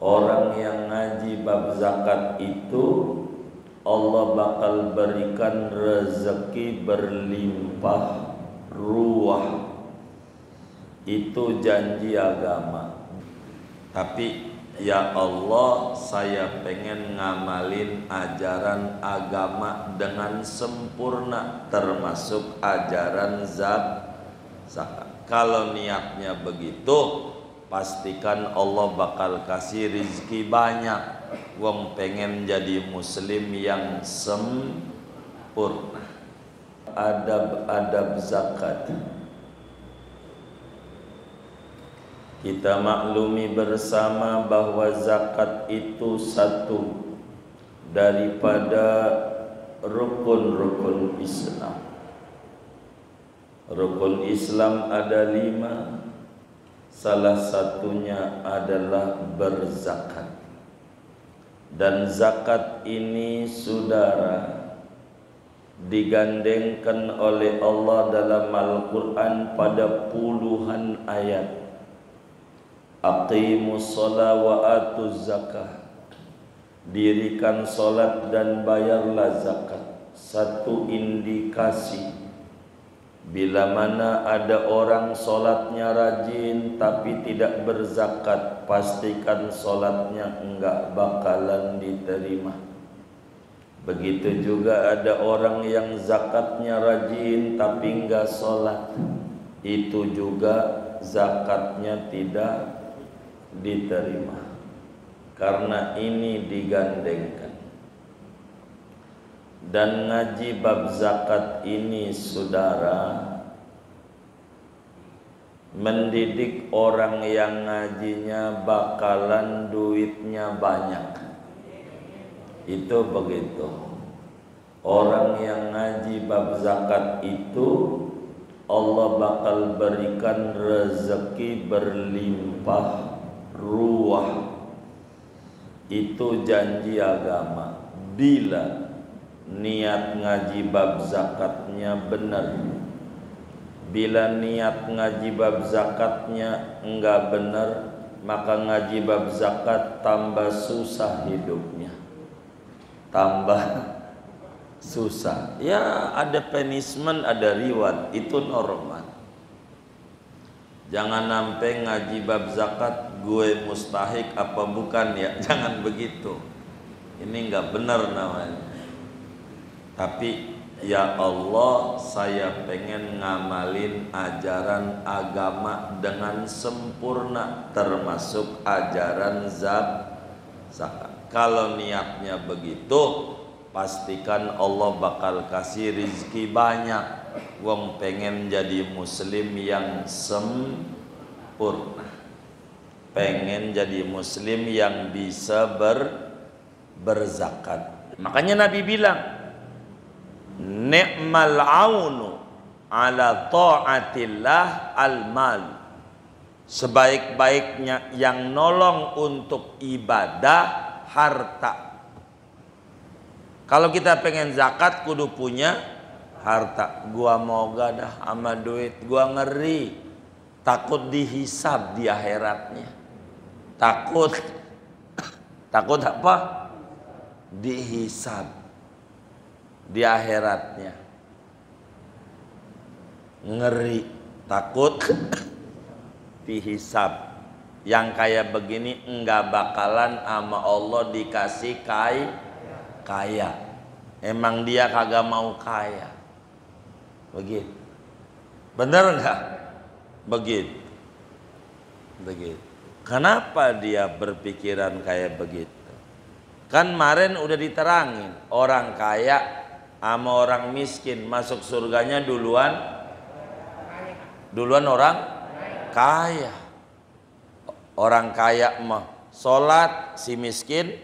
Orang yang ngaji bab zakat itu Allah bakal berikan rezeki berlimpah ruah. Itu janji agama. Tapi ya Allah, saya pengen ngamalin ajaran agama dengan sempurna, termasuk ajaran zakat. Kalau niatnya begitu, pastikan Allah bakal kasih rizki banyak. Wong pengen jadi muslim yang sempurna. Adab-adab zakat. Kita maklumi bersama bahwa zakat itu satu daripada rukun-rukun Islam. Rukun Islam ada 5. Salah satunya adalah berzakat. Dan zakat ini, saudara, digandengkan oleh Allah dalam Al-Quran pada puluhan ayat. Aqimus sholat wa atuz zakah. Dirikan solat dan bayarlah zakat. Satu indikasi bila mana ada orang solatnya rajin tapi tidak berzakat, pastikan solatnya enggak bakalan diterima. Begitu juga ada orang yang zakatnya rajin tapi enggak solat, itu juga zakatnya tidak diterima. Karena ini digandengkan. Dan ngaji bab zakat ini, saudara, mendidik orang yang ngajinya bakalan duitnya banyak. Itu begitu. Orang yang ngaji bab zakat itu Allah bakal berikan rezeki berlimpah ruah. Itu janji agama. Bila niat ngaji bab zakatnya benar. Bila niat ngaji bab zakatnya enggak benar, maka ngaji bab zakat tambah susah hidupnya. Tambah susah. Ya, ada punishment, ada reward, itu normal. Jangan sampai ngaji bab zakat gue mustahik apa bukan ya. Jangan begitu. Ini enggak benar namanya. Tapi ya Allah, saya pengen ngamalin ajaran agama dengan sempurna, termasuk ajaran zakat. Kalau niatnya begitu, pastikan Allah bakal kasih rizki banyak. Wong pengen jadi muslim yang sempurna, pengen jadi muslim yang bisa berzakat. Makanya Nabi bilang, ni'mal aunu ala ta'atillah al-mal. Sebaik-baiknya yang nolong untuk ibadah harta. Kalau kita pengen zakat kudu punya harta. Gua mau gadah ama duit, gua ngeri takut dihisab di akhiratnya. Takut apa? Dihisab di akhiratnya. Ngeri, takut dihisab. Yang kayak begini enggak bakalan sama Allah dikasih kaya. Emang dia kagak mau kaya. Begitu. Bener enggak? Begitu. Kenapa dia berpikiran kayak begitu? Kan kemarin udah diterangin, orang kaya sama orang miskin masuk surganya duluan orang kaya. Orang kaya mah sholat, si miskin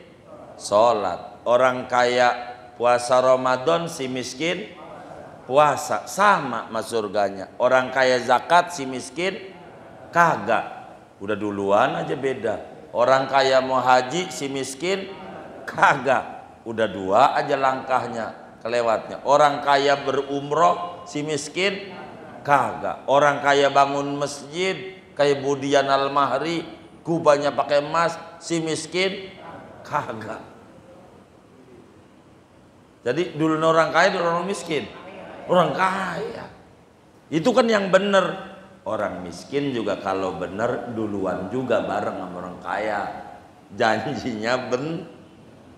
sholat. Orang kaya puasa Ramadan, si miskin puasa. Sama masuk surganya. Orang kaya zakat, si miskin kagak. Udah duluan aja beda. Orang kaya mau haji, si miskin kagak. Udah 2 aja langkahnya kelewatnya. Orang kaya berumroh, si miskin kagak. Orang kaya bangun masjid kayak Budian Al-Mahri, kubahnya pakai emas, si miskin kagak. Jadi dulu orang kaya, dulu orang miskin. Orang kaya. Itu kan yang benar. Orang miskin juga kalau benar duluan juga bareng sama orang kaya. Janjinya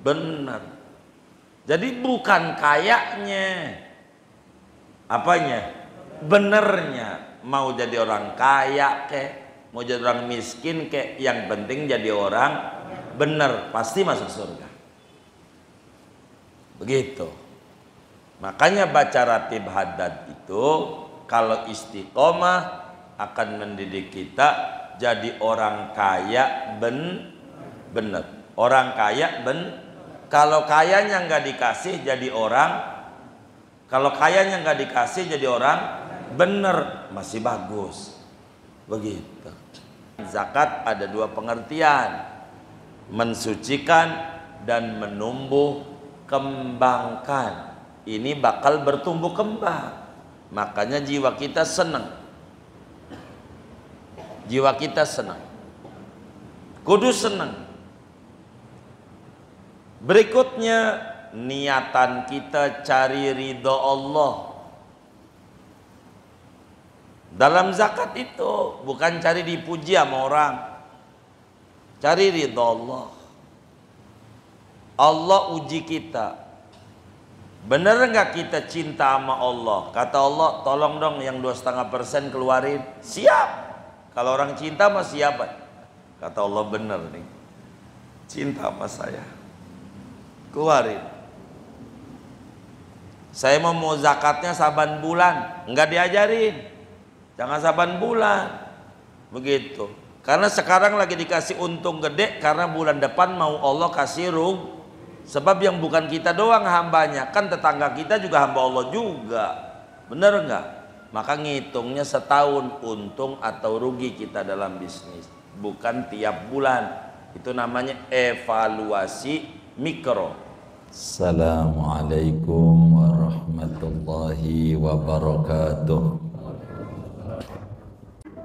benar. Jadi bukan kayaknya, apanya? Benernya. Mau jadi orang kaya kek, mau jadi orang miskin kek, yang penting jadi orang benar, pasti masuk surga. Begitu. Makanya baca ratib haddad itu kalau istiqomah akan mendidik kita jadi orang kaya benar. Orang kaya kalau kayanya nggak dikasih jadi orang, kalau kayanya nggak dikasih jadi orang benar, masih bagus. Begitu. Zakat ada dua pengertian, mensucikan dan menumbuh kembangkan. Ini bakal bertumbuh kembang. Makanya jiwa kita senang. Jiwa kita senang. Kudu senang. Berikutnya, niatan kita cari ridho Allah. Dalam zakat itu bukan cari dipuji sama orang, cari ridho Allah. Allah uji kita. Bener nggak kita cinta sama Allah? Kata Allah, tolong dong yang 2,5% keluarin. Siap. Kalau orang cinta mah siap. Kata Allah, bener nih, cinta sama saya, keluarin. Saya mau zakatnya saban bulan, nggak diajarin. Jangan saban bulan. Begitu. Karena sekarang lagi dikasih untung gede, karena bulan depan mau Allah kasih rugi. Sebab yang bukan kita doang hambanya, kan tetangga kita juga hamba Allah juga. Bener nggak? Maka ngitungnya setahun untung atau rugi kita dalam bisnis, bukan tiap bulan. Itu namanya evaluasi mikro. Assalamualaikum warahmatullahi wabarakatuh.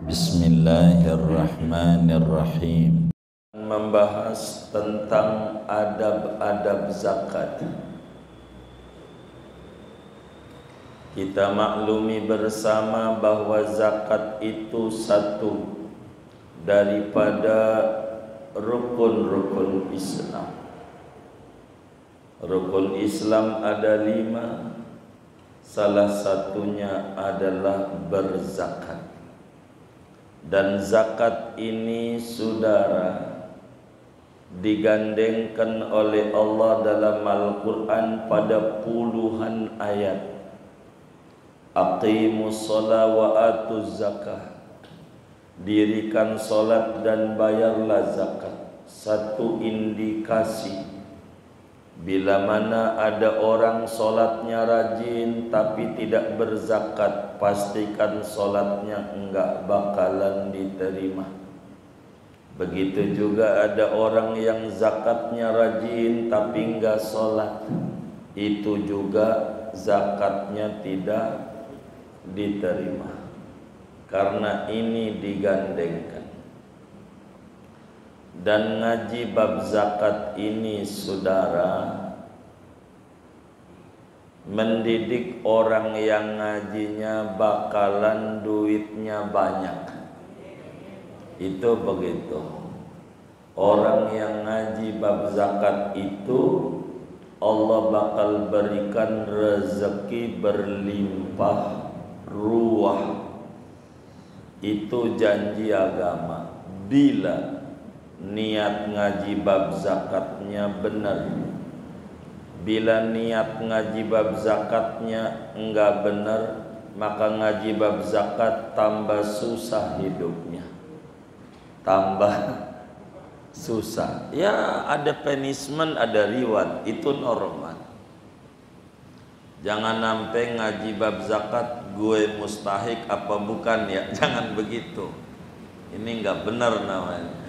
Bismillahirrahmanirrahim. Membahas tentang adab-adab zakat. Kita maklumi bersama bahwa zakat itu satu daripada rukun-rukun Islam. Rukun Islam ada 5. Salah satunya adalah berzakat. Dan zakat ini, saudara, digandengkan oleh Allah dalam Al-Quran pada puluhan ayat. Aqimus sholat wa atuz zakah. Dirikan solat dan bayarlah zakat. Satu indikasi bila mana ada orang solatnya rajin tapi tidak berzakat, pastikan solatnya enggak bakalan diterima. Begitu juga ada orang yang zakatnya rajin tapi enggak sholat, itu juga zakatnya tidak diterima. Karena ini digandengkan. Dan ngaji bab zakat ini, saudara, mendidik orang yang ngajinya bakalan duitnya banyak. Itu begitu. Orang yang ngaji bab zakat itu Allah bakal berikan rezeki berlimpah ruah. Itu janji agama. Bila niat ngaji bab zakatnya benar. Bila niat ngaji bab zakatnya enggak benar, maka ngaji bab zakat tambah susah hidupnya. Tambah susah. Ya, ada punishment, ada reward, itu normal. Jangan sampai ngaji bab zakat gue mustahik apa bukan ya, jangan begitu. Ini enggak benar namanya.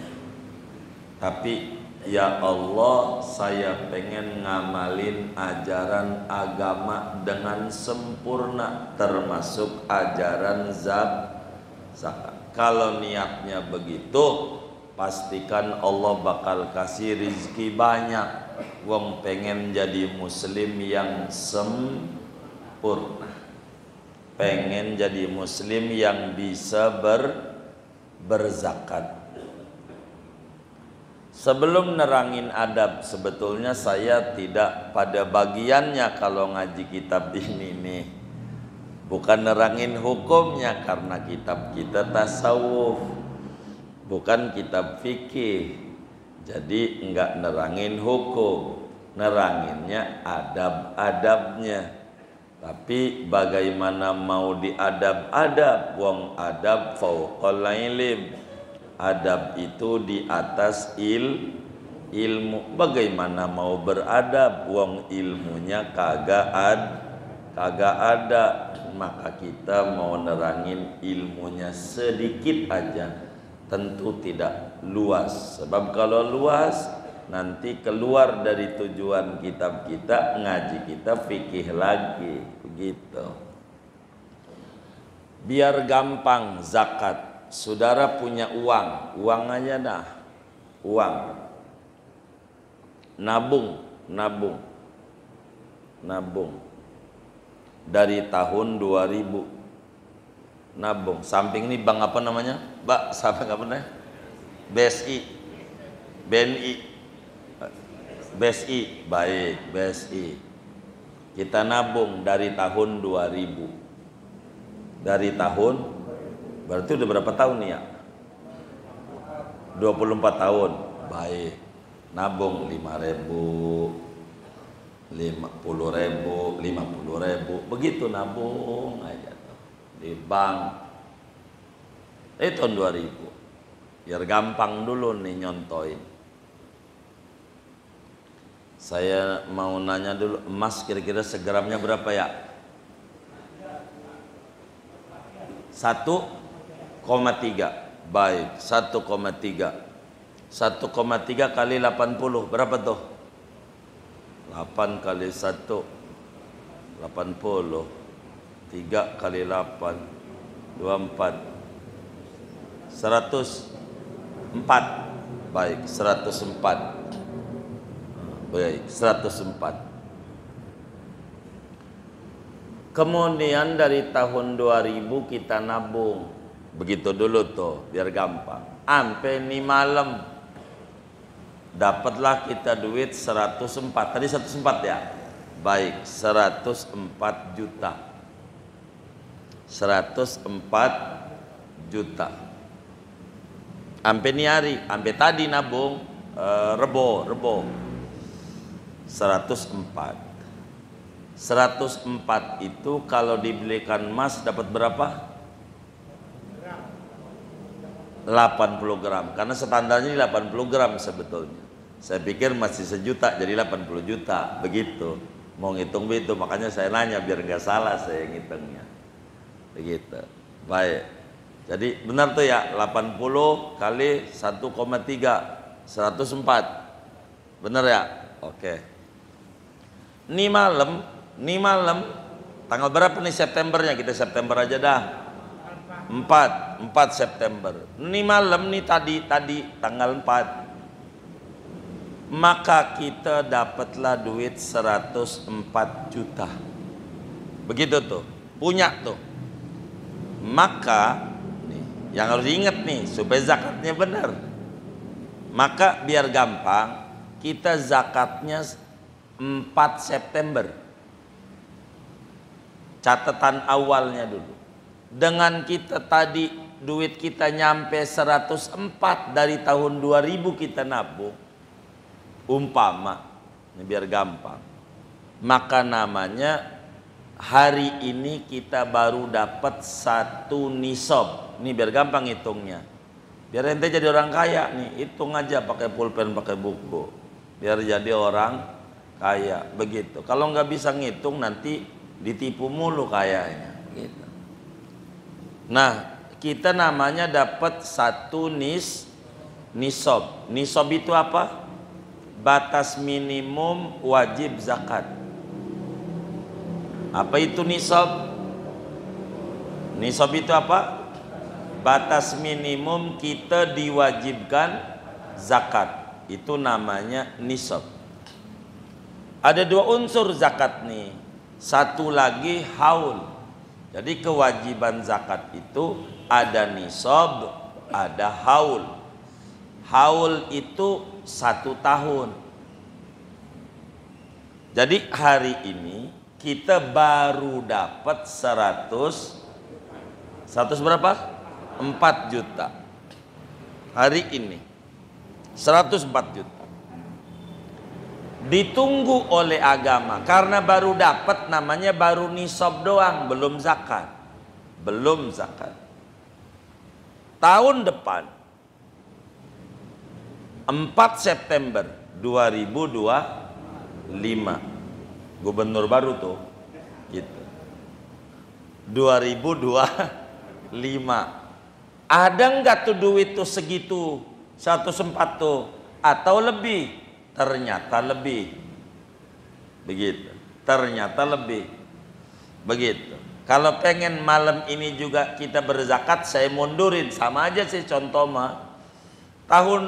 Tapi ya Allah, saya pengen ngamalin ajaran agama dengan sempurna, termasuk ajaran zakat. Kalau niatnya begitu, pastikan Allah bakal kasih rizki banyak. Wong pengen jadi muslim yang sempurna, pengen jadi muslim yang bisa berzakat. Sebelum nerangin adab, sebetulnya saya tidak pada bagiannya kalau ngaji kitab ini nih. Bukan nerangin hukumnya karena kitab kita tasawuf, bukan kitab fikih. Jadi enggak nerangin hukum, neranginnya adab-adabnya. Tapi bagaimana mau diadab-adab? Wong adab fauqal ilm. Adab itu di atas ilmu. Bagaimana mau beradab? Wong ilmunya kagak ada. Maka kita mau nerangin ilmunya sedikit aja. Tentu tidak luas. Sebab kalau luas nanti keluar dari tujuan kitab kita, ngaji kita fikih lagi. Begitu. Biar gampang zakat. Saudara punya uang aja dah. Uang. Nabung. Dari tahun 2000. Nabung. Samping ini bank apa namanya? Mbak, samping apa namanya? BSI. BNI. BSI. Baik, BSI. Kita nabung dari tahun 2000. Dari tahun, berarti udah berapa tahun nih ya? 24 tahun. Baik. Nabung 5.000, 50.000, 50.000. Begitu nabung aja di bank. Tahun 2000. Biar gampang dulu nih nyontoin. Saya mau nanya dulu, emas kira-kira segramnya berapa ya? 1,3. Baik, 1,3. 1,3 kali 80 berapa tuh? 8 kali 1 80. 3 kali 8 24. 104. Baik, 104. Baik, 104. Kemudian dari tahun 2000 kita nabung. Begitu dulu tuh, biar gampang. Sampai ini malam dapatlah kita duit 104. Tadi 104 ya? Baik, 104 juta. 104 juta. Sampai ini hari, sampai tadi nabung rebo 104. 104 itu kalau dibelikan emas dapat berapa? 80 gram. Karena standarnya 80 gram sebetulnya. Saya pikir masih sejuta jadi 80 juta. Begitu. Mau ngitung begitu, makanya saya nanya biar nggak salah saya ngitungnya. Begitu. Baik. Jadi benar tuh ya, 80 kali 1,3 104. Benar ya? Oke. Ini malam tanggal berapa nih Septembernya? Kita September aja dah. 4 September. Ini malam nih tadi tanggal 4. Maka kita dapatlah duit 104 juta. Begitu tuh. Punya tuh. Maka nih, yang harus diingat nih supaya zakatnya benar. Maka biar gampang, kita zakatnya 4 September. Catatan awalnya dulu. Dengan kita tadi duit kita nyampe 104 dari tahun 2000 kita nabung. Umpama, ini biar gampang. Maka namanya hari ini kita baru dapat 1 nisab. Ini biar gampang hitungnya. Biar ente jadi orang kaya nih, hitung aja pakai pulpen, pakai buku. Biar jadi orang kaya, begitu. Kalau nggak bisa ngitung nanti ditipu mulu kayanya, gitu. Nah, kita namanya dapat 1 nisab. Nisab itu apa? Batas minimum wajib zakat. Apa itu nisab? Nisab itu apa? batas minimum kita diwajibkan zakat. Itu namanya nisab. Ada dua unsur zakat nih. Satu lagi haul. Jadi kewajiban zakat itu ada nisab, ada haul. Haul itu 1 tahun. Jadi hari ini kita baru dapat 100 berapa? 4 juta. Hari ini 104 juta. Ditunggu oleh agama karena baru dapat, namanya baru nisab doang, belum zakat. Belum zakat. Tahun depan 4 September 2025 gubernur baru tuh gitu. 2025 ada nggak tuh duit tuh segitu 104 tuh atau lebih? Ternyata lebih. Begitu. Ternyata lebih. Begitu. Kalau pengen malam ini juga kita berzakat, saya mundurin sama aja sih contoh mah. Tahun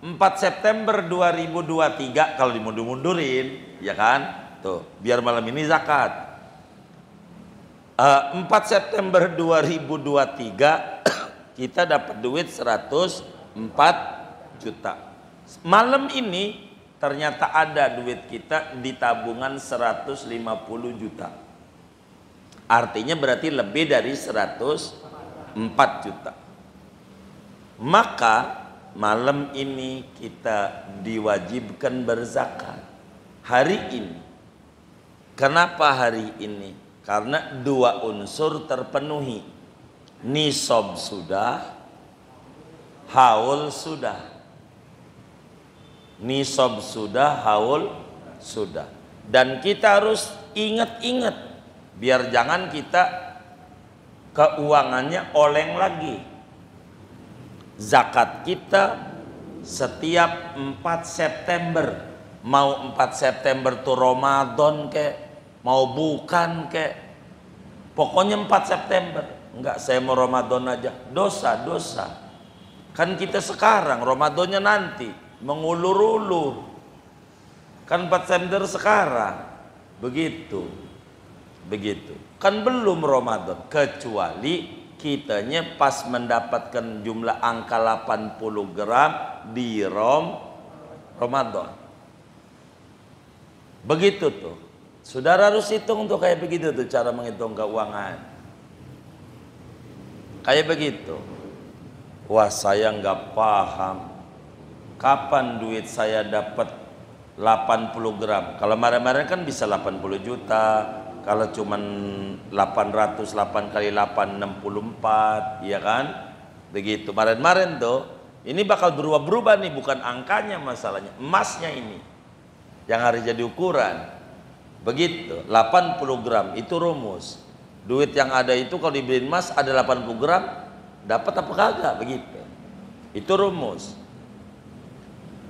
4 September 2023 kalau dimundur-mundurin, ya kan? Tuh, biar malam ini zakat. 4 September 2023 kita dapat duit 104 juta. Malam ini ternyata ada duit kita di tabungan 150 juta. Artinya berarti lebih dari 104 juta. Maka malam ini kita diwajibkan berzakat. Hari ini. Kenapa hari ini? Karena dua unsur terpenuhi. Nisab sudah, haul sudah. Nisab sudah, haul sudah. Dan kita harus ingat-ingat biar jangan kita keuangannya oleng lagi. Zakat kita setiap 4 September, mau 4 September tuh Ramadan kek, mau bukan kek, pokoknya 4 September. Enggak, saya mau Ramadan aja. Dosa. Kan kita sekarang, Ramadannya nanti, mengulur-ulur. Kan 4 September sekarang. Begitu. Kan belum Ramadan, kecuali kitanya pas mendapatkan jumlah angka 80 gram di Ramadan. Begitu tuh. Saudara harus hitung tuh kayak begitu tuh cara menghitung keuangan. Kayak begitu. Wah, saya nggak paham. Kapan duit saya dapat 80 gram? Kalau kemarin-kemarin kan bisa 80 juta. Kalau cuman 800, 8 kali 8, 64, ya kan? Begitu. Kemarin-kemarin tuh, ini bakal berubah-berubah nih, bukan angkanya masalahnya. Emasnya ini, yang harus jadi ukuran. Begitu, 80 gram, itu rumus. Duit yang ada itu kalau dibeliin emas ada 80 gram, dapat apa kagak? Begitu. Itu rumus.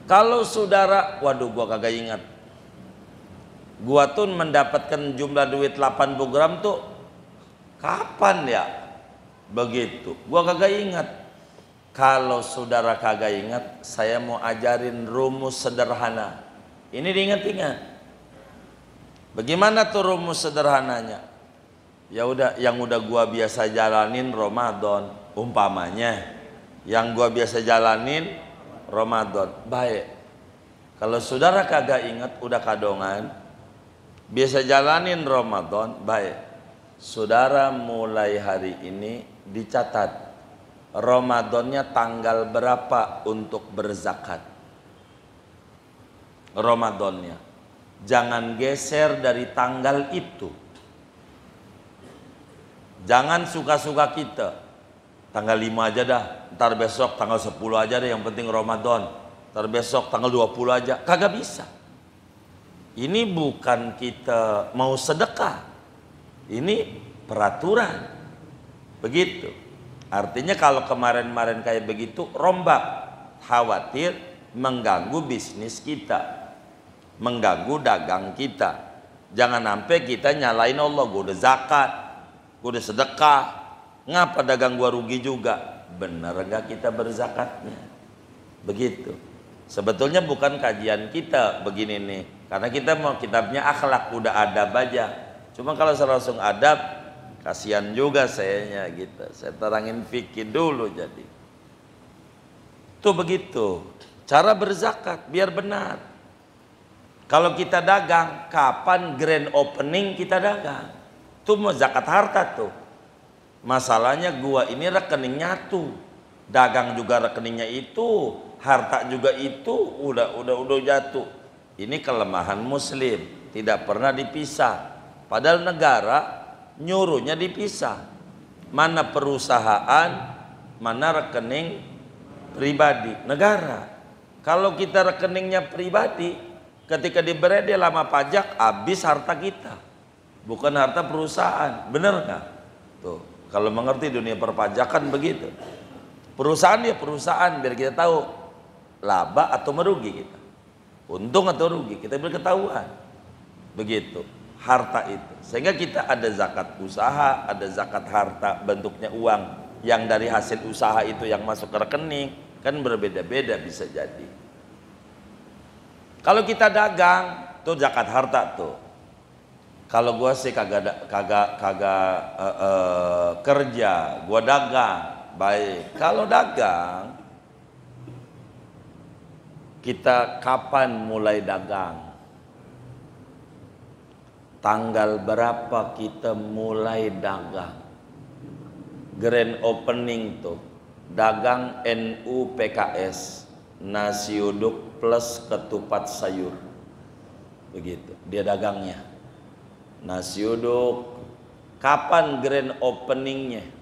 Kalau saudara, waduh gua kagak ingat. Gua tuh mendapatkan jumlah duit 80 gram tuh kapan ya? Begitu. Gua kagak ingat. Kalau saudara kagak ingat, saya mau ajarin rumus sederhana. Ini diingat-ingat. Bagaimana tuh rumus sederhananya? Ya udah, yang udah gua biasa jalanin Ramadan, umpamanya. Yang gua biasa jalanin Ramadan, baik. Kalau saudara kagak ingat, udah kadongan, biasa jalanin Ramadan, baik. Saudara mulai hari ini dicatat Ramadannya tanggal berapa untuk berzakat. Ramadannya jangan geser dari tanggal itu. Jangan suka-suka kita. Tanggal 5 aja dah, ntar besok tanggal 10 aja deh, yang penting Ramadan. Ntar besok tanggal 20 aja, kagak bisa. Ini bukan kita mau sedekah, ini peraturan. Begitu. Artinya kalau kemarin-kemarin kayak begitu, rombak, khawatir mengganggu bisnis kita, mengganggu dagang kita. Jangan sampai kita nyalain Allah, gue udah zakat, gue udah sedekah, ngapa dagang gua rugi juga? benar enggak kita berzakatnya. Begitu. Sebetulnya bukan kajian kita begini nih, karena kita mau kitabnya akhlak, udah adab aja. Cuma kalau saya langsung adab, kasihan juga sayanya gitu. Saya terangin fikih dulu jadi. Tuh begitu. Cara berzakat biar benar. Kalau kita dagang, kapan grand opening kita dagang? Tuh mau zakat harta tuh. Masalahnya gua ini rekeningnya tuh. Dagang juga rekeningnya itu, harta juga itu, udah jatuh. Ini kelemahan muslim, tidak pernah dipisah. Padahal negara nyuruhnya dipisah. Mana perusahaan, mana rekening pribadi negara. Kalau kita rekeningnya pribadi, ketika diberi dia lama pajak, habis harta kita, bukan harta perusahaan. Bener nggak? Tuh, kalau mengerti dunia perpajakan begitu. Perusahaan ya perusahaan, biar kita tahu laba atau merugi kita, untung atau rugi, kita biar ketahuan. Begitu harta itu, sehingga kita ada zakat usaha, ada zakat harta bentuknya uang yang dari hasil usaha itu yang masuk ke rekening, kan berbeda-beda bisa jadi. Kalau kita dagang tuh zakat harta tuh. Kalau gua sih kagak kerja, gua dagang. Baik, kalau dagang, kita kapan mulai dagang? Tanggal berapa kita mulai dagang? Grand opening tuh, dagang NU PKS, nasi uduk plus ketupat sayur. Begitu, dia dagangnya. Nasi uduk, kapan grand openingnya?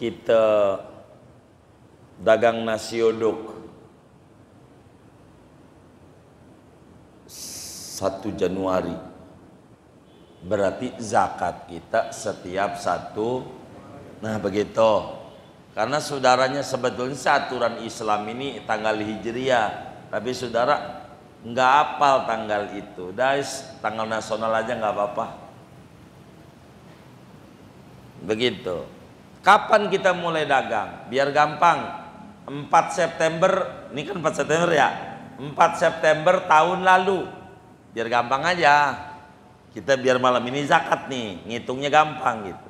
Kita dagang nasi uduk 1 Januari, berarti zakat kita setiap 1. Nah begitu, karena saudaranya sebetulnya aturan Islam ini tanggal hijriah, tapi saudara nggak hafal tanggal itu. Guys, tanggal nasional aja nggak apa-apa. Begitu. Kapan kita mulai dagang? Biar gampang. 4 September, ini kan 4 September ya. 4 September tahun lalu. Biar gampang aja. Kita biar malam ini zakat nih, ngitungnya gampang gitu.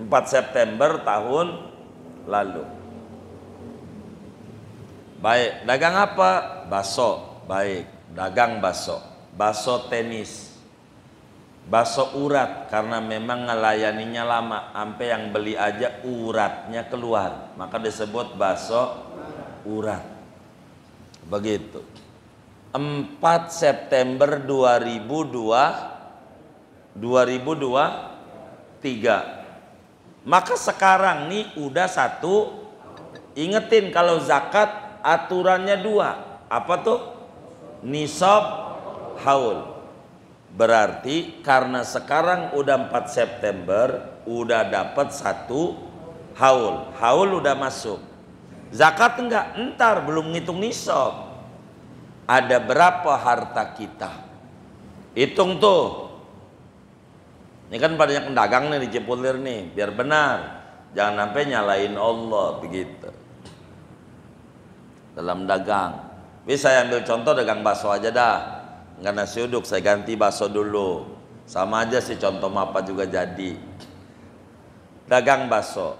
4 September tahun lalu. Baik, dagang apa? Baso. Baik, dagang baso. Baso tenis. Baso urat, karena memang ngelayaninya lama, sampai yang beli aja uratnya keluar, maka disebut baso urat. Begitu. 4 September 2023. Maka sekarang nih udah 1. Ingetin kalau zakat aturannya 2. Apa tuh? Nisab, haul. Berarti karena sekarang udah 4 September, udah dapat 1 haul. Haul udah masuk. Zakat enggak, entar belum ngitung nisab. Ada berapa harta kita? Hitung tuh. Ini kan banyak dagang nih di Cipulir nih, biar benar. Jangan sampai nyalain Allah begitu. Dalam dagang. Bisa saya ambil contoh dagang bakso aja dah. Enggak nasi uduk, saya ganti bakso dulu. Sama aja sih, contoh apa juga jadi. Dagang bakso.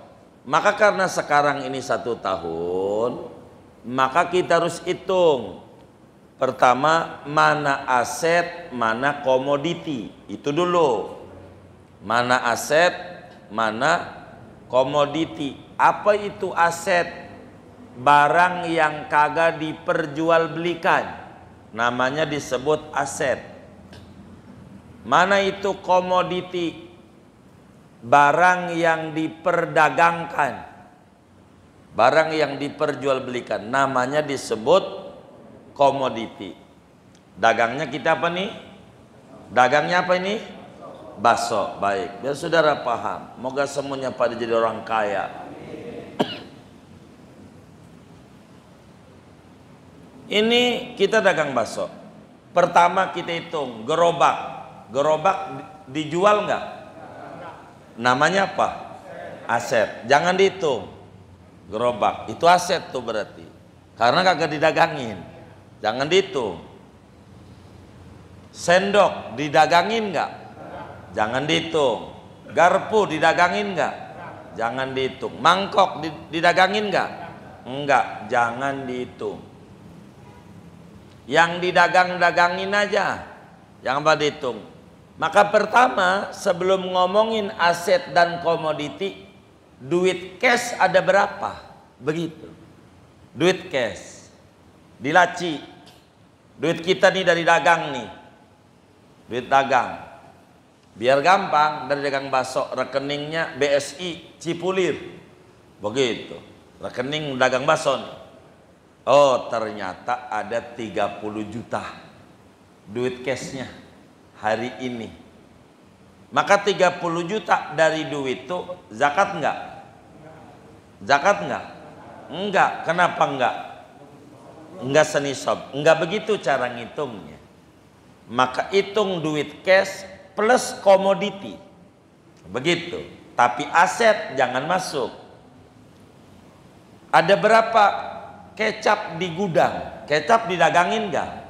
Maka karena sekarang ini 1 tahun, maka kita harus hitung. Pertama, mana aset, mana komoditi. Itu dulu. Mana aset, mana komoditi. Apa itu aset? Barang yang kagak diperjualbelikan, namanya disebut aset. Mana itu komoditi? Barang yang diperdagangkan, barang yang diperjualbelikan, namanya disebut komoditi. Dagangnya kita apa nih? Dagangnya apa ini? Baso. Baik, biar saudara paham. Moga semuanya pada jadi orang kaya. Ini kita dagang bakso. Pertama kita hitung gerobak. Gerobak dijual nggak? Namanya apa? Aset, jangan dihitung. Gerobak itu aset tuh berarti, karena kagak didagangin, jangan dihitung. Sendok didagangin nggak? Jangan dihitung. Garpu didagangin nggak? Jangan dihitung. Mangkok didagangin nggak? Enggak, jangan dihitung. Yang didagang-dagangin aja, jangan pada dihitung. Maka pertama, sebelum ngomongin aset dan komoditi, duit cash ada berapa? Begitu. Duit cash di laci. Duit kita nih dari dagang nih. Duit dagang. Biar gampang, dari dagang bakso rekeningnya BSI Cipulir. Begitu. Rekening dagang bakso nih. Oh, ternyata ada 30 juta duit cashnya hari ini. Maka 30 juta dari duit itu zakat enggak? Zakat enggak? Enggak. Kenapa enggak? Enggak senisab. Enggak begitu cara ngitungnya. Maka hitung duit cash plus komoditi. Begitu. Tapi aset jangan masuk. Ada berapa kecap di gudang? Kecap didagangin enggak?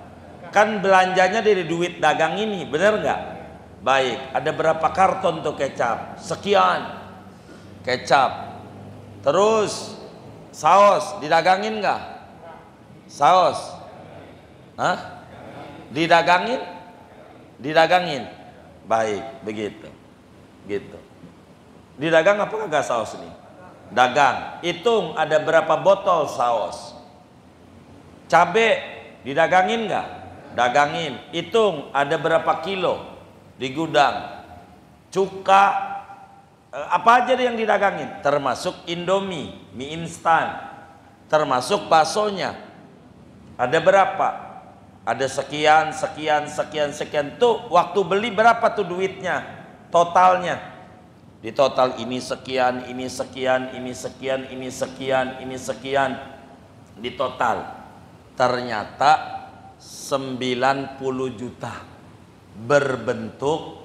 Kan belanjanya dari duit dagang ini, bener nggak? Baik, ada berapa karton tuh kecap? Sekian kecap. Terus saus didagangin nggak? Saus, hah? Didagangin? Didagangin. Baik, begitu, gitu. Didagang apa kagak saus nih? Dagang. Hitung ada berapa botol saus? Cabe didagangin nggak? Dagangin. Hitung ada berapa kilo di gudang. Cuka apa aja yang didagangin, termasuk Indomie, mie instan, termasuk baksonya. Ada berapa? Ada sekian, sekian, sekian, sekian. Tuh waktu beli berapa tuh duitnya? Totalnya. Di total ini sekian, ini sekian, ini sekian, ini sekian, ini sekian. Di total ternyata 90 juta berbentuk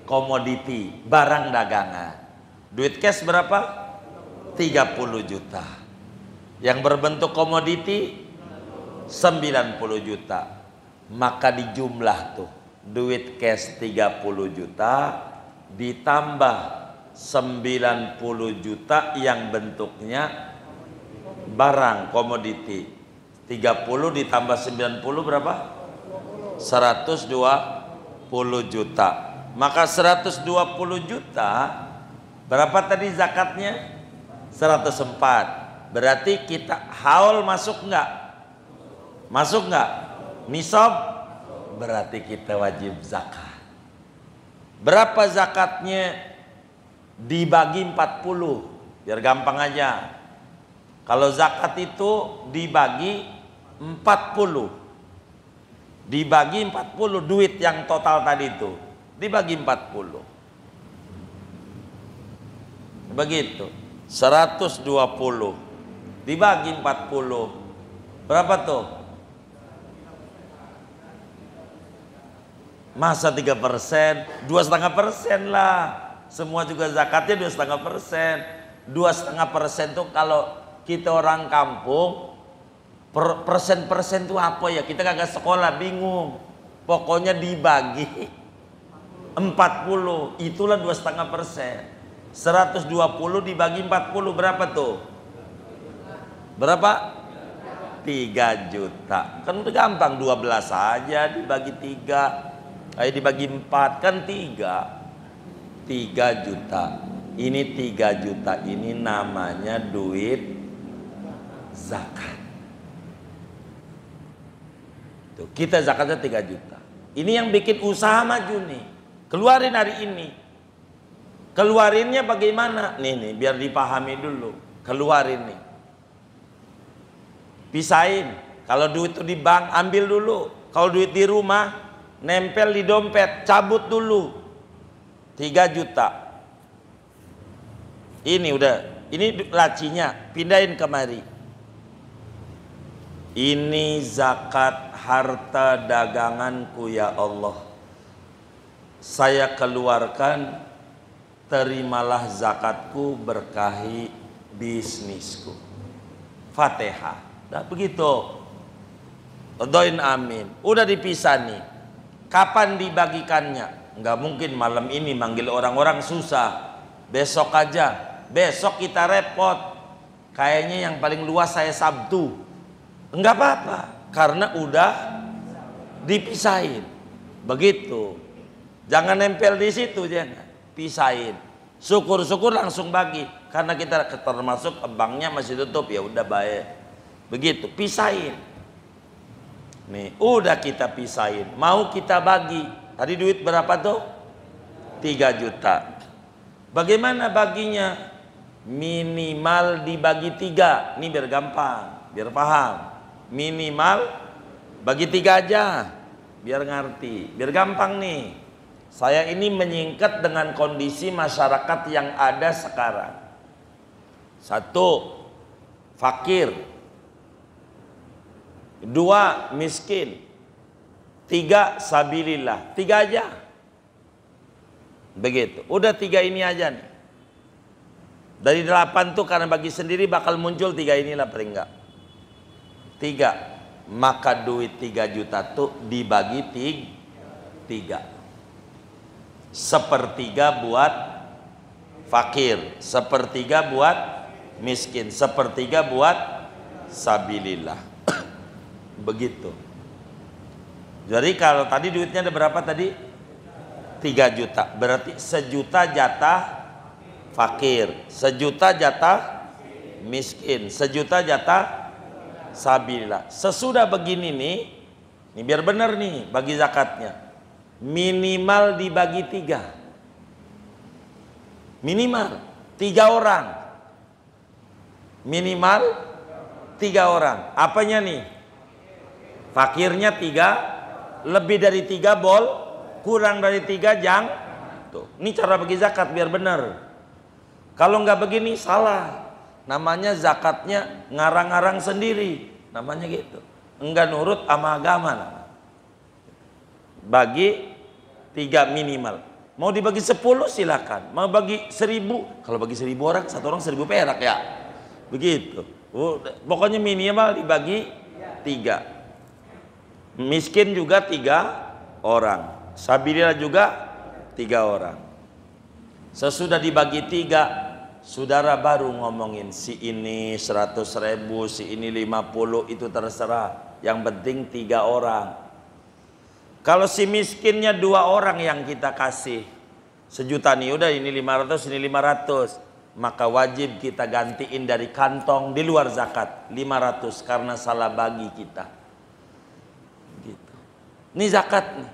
komoditi, barang dagangan. Duit cash berapa? 30 juta. Yang berbentuk komoditi 90 juta. Maka dijumlah tuh duit cash 30 juta ditambah 90 juta yang bentuknya barang komoditi. 30 ditambah 90 berapa? 120 juta. Maka 120 juta berapa tadi zakatnya? 104. Berarti kita haul masuk enggak? Masuk enggak? Nisab? Berarti kita wajib zakat. Berapa zakatnya? Dibagi 40. Biar gampang aja. Kalau zakat itu dibagi 40. Dibagi 40 duit yang total tadi itu. Dibagi 40. Begitu. 120 dibagi 40. Berapa tuh? Masa 3%? 2,5% lah. Semua juga zakatnya 2,5%. 2,5% tuh kalau kita orang kampung, persen-persen itu apa ya? Kita kagak sekolah, bingung. Pokoknya dibagi 40, itulah 2,5%. 120 dibagi 40 berapa tuh? Berapa? 3 juta. Kan udah gampang, 12 aja dibagi 3. Ayo dibagi 4 kan 3 juta. Ini 3 juta ini namanya duit zakat. Tuh, kita zakatnya 3 juta. Ini yang bikin usaha maju nih. Keluarin hari ini. Keluarinnya bagaimana? Nih biar dipahami dulu. Keluarin nih. Pisahin. Kalau duit itu di bank ambil dulu. Kalau duit di rumah nempel di dompet, cabut dulu. 3 juta. Ini udah, ini lacinya, pindahin kemari. Ini zakat harta daganganku ya Allah. saya keluarkan, terimalah zakatku, berkahi bisnisku. Fatihah. Nah begitu. Doain amin. Udah dipisah nih. Kapan dibagikannya? Nggak mungkin malam ini manggil orang-orang susah. Besok aja. Besok kita repot. Kayaknya yang paling luas saya Sabtu. Enggak apa-apa. Karena udah dipisahin. Begitu. Jangan nempel di situ, jangan. Pisahin. Syukur-syukur langsung bagi. Karena kita termasuk banknya masih tutup, ya udah baik. Begitu, pisahin. Nih, udah kita pisahin. Mau kita bagi. Tadi duit berapa tuh? 3 juta. Bagaimana baginya? Minimal dibagi 3. Ini biar gampang, biar paham. Minimal bagi 3 aja. Biar ngerti, biar gampang nih. Saya ini menyingkat dengan kondisi masyarakat yang ada sekarang. 1, fakir. 2, miskin. 3, sabilillah. 3 aja. Begitu. Udah 3 ini aja nih. Dari 8 tuh karena bagi sendiri bakal muncul 3 inilah paling enggak. 3. Maka duit 3 juta tuh dibagi 3. Sepertiga buat fakir, sepertiga buat miskin, sepertiga buat sabilillah. Begitu. Jadi kalau tadi duitnya ada berapa tadi? 3 juta. Berarti 1 juta jatah fakir, 1 juta jatah miskin, 1 juta jatah sabilillah. Sesudah begini nih, ini biar benar nih bagi zakatnya. Minimal dibagi 3. Minimal 3 orang. Minimal 3 orang. Apanya nih? Fakirnya 3, lebih dari 3 bol, kurang dari 3 jang. Tuh, ini cara bagi zakat biar benar. Kalau nggak begini salah. Namanya zakatnya ngarang-ngarang sendiri. Namanya gitu. Enggak nurut sama agama. Bagi 3 minimal. Mau dibagi 10 silakan. Mau bagi 1000. Kalau bagi 1000 orang, 1 orang 1000 perak ya. Begitu. Pokoknya minimal dibagi 3. Miskin juga 3 orang. Sabilillah juga 3 orang. Sesudah dibagi 3, saudara baru ngomongin si ini 100.000, si ini 50, itu terserah. Yang penting 3 orang. Kalau si miskinnya 2 orang yang kita kasih 1 juta nih, udah ini 500, ini 500, maka wajib kita gantiin dari kantong di luar zakat 500 karena salah bagi kita. Gitu. Ini zakat nih,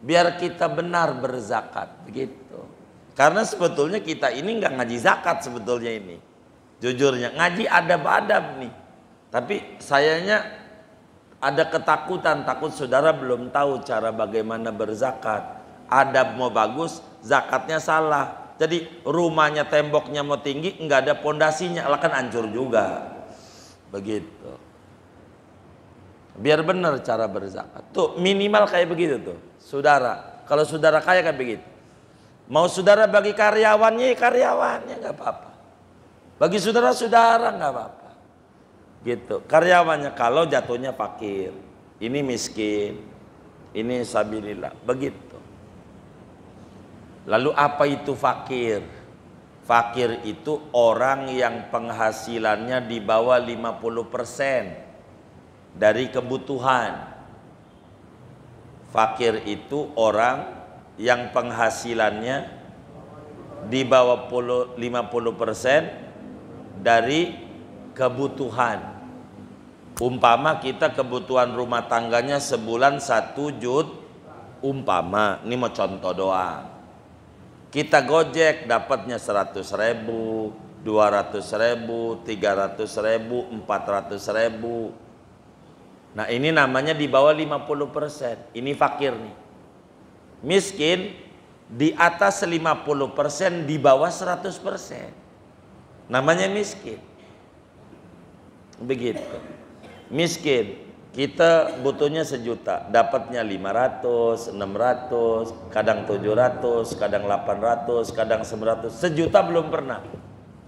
biar kita benar berzakat, begitu. Karena sebetulnya kita ini nggak ngaji zakat sebetulnya ini, jujurnya ngaji adab-adab nih, tapi sayanya ada ketakutan, takut saudara belum tahu cara bagaimana berzakat. Adab mau bagus, zakatnya salah. Jadi rumahnya temboknya mau tinggi, nggak ada pondasinya, lah kan hancur juga. Begitu. Biar benar cara berzakat. Tuh minimal kayak begitu tuh, saudara. Kalau saudara kaya kayak begitu. Mau saudara bagi karyawannya, karyawannya nggak apa-apa. Bagi saudara-saudara nggak apa-apa. Gitu. Karyawannya kalau jatuhnya fakir, ini miskin, ini sabilillah, begitu. Lalu apa itu fakir? Fakir itu orang yang penghasilannya di bawah 50% dari kebutuhan. Fakir itu orang yang penghasilannya di bawah 50% dari kebutuhan. Umpama kita kebutuhan rumah tangganya sebulan 1 juta, umpama, ini mau contoh doang. Kita gojek dapatnya 100.000, 200.000, 300.000, 400.000. Nah ini namanya di bawah 50%. Ini fakir nih. Miskin di atas 50%, di bawah 100%. Namanya miskin. Begitu. Miskin Kita butuhnya 1 juta, dapatnya 500, 600, kadang 700, kadang 800, kadang 900. 1 juta belum pernah.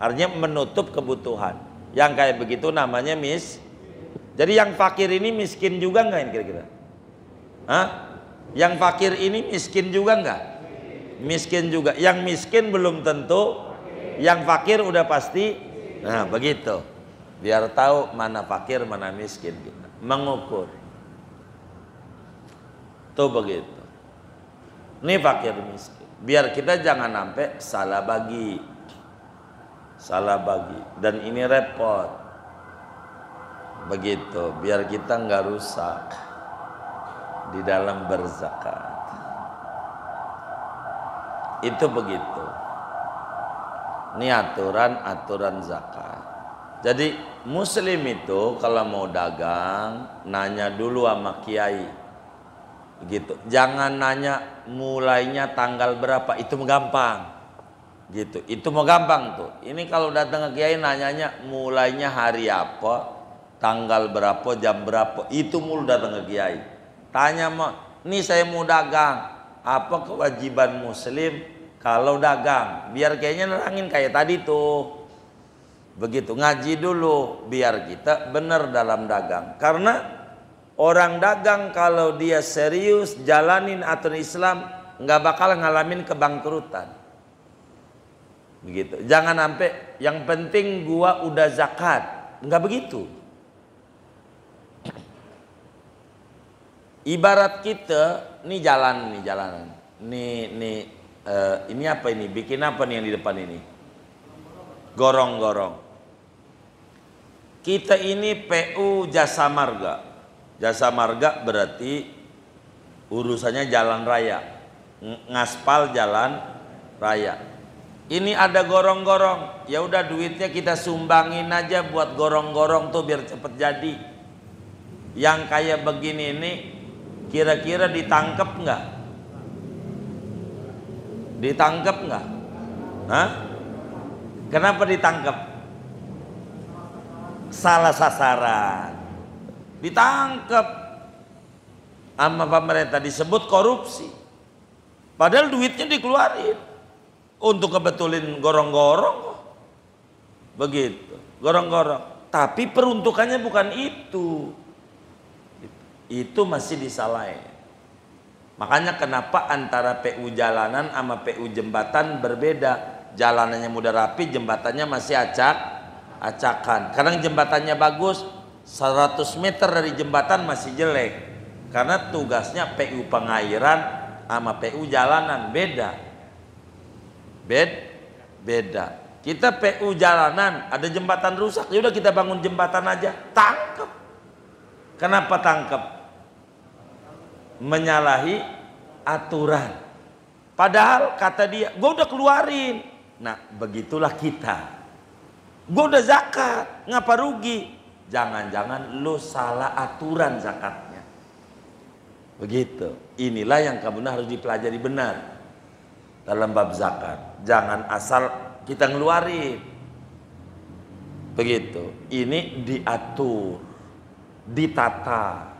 Artinya menutup kebutuhan. Yang kayak begitu namanya Jadi yang fakir ini miskin juga enggak ini kira-kira? Hah? Yang fakir ini miskin juga enggak? Miskin juga. Yang miskin belum tentu, yang fakir udah pasti. Nah, begitu. Biar tahu mana fakir, mana miskin kita. Mengukur. Tuh begitu. Ini fakir miskin. Biar kita jangan sampai salah bagi. Salah bagi. Dan ini repot. Begitu. Biar kita nggak rusak di dalam berzakat. Itu begitu. Ini aturan zakat. Jadi muslim itu kalau mau dagang nanya dulu sama kiai. Gitu. Jangan nanya mulainya tanggal berapa, itu gampang. Gitu. Itu mau gampang tuh. Ini kalau datang ke kiai nanyanya mulainya hari apa, tanggal berapa, jam berapa, itu mulu datang ke kiai. Tanya mau, "Nih saya mau dagang, apa kewajiban muslim kalau dagang?" Biar kayaknya nerangin kayak tadi tuh. Begitu, ngaji dulu biar kita benar dalam dagang. Karena orang dagang kalau dia serius jalanin aturan Islam nggak bakal ngalamin kebangkrutan. Begitu. Jangan sampai yang penting gua udah zakat, nggak begitu. Ibarat kita ini jalanan. Ini apa ini? Bikin apa nih yang di depan ini? Gorong-gorong. Kita ini PU Jasa Marga. Jasa Marga berarti urusannya jalan raya, ngaspal jalan raya. Ini ada gorong-gorong, ya udah duitnya kita sumbangin aja buat gorong-gorong tuh biar cepet jadi. Yang kayak begini ini kira-kira ditangkep nggak? Ditangkep nggak? Hah? Kenapa ditangkep? Salah sasaran, ditangkap sama pemerintah, disebut korupsi. Padahal duitnya dikeluarin untuk kebetulin gorong-gorong. Begitu, gorong-gorong. Tapi peruntukannya bukan itu. Itu masih disalahin. Makanya kenapa antara PU jalanan sama PU jembatan berbeda. Jalanannya mudah rapi, jembatannya masih acakan. Kadang jembatannya bagus, 100 meter dari jembatan masih jelek. Karena tugasnya PU pengairan sama PU jalanan beda. Beda. Kita PU jalanan, ada jembatan rusak, ya udah kita bangun jembatan aja, tangkep. Kenapa tangkep? Menyalahi aturan. Padahal kata dia, gue udah keluarin. Nah, begitulah kita. Gue udah zakat, ngapa rugi? Jangan-jangan lu salah aturan zakatnya. Begitu. Inilah yang kamu harus dipelajari benar dalam bab zakat. Jangan asal kita ngeluarin. Begitu. Ini diatur, ditata.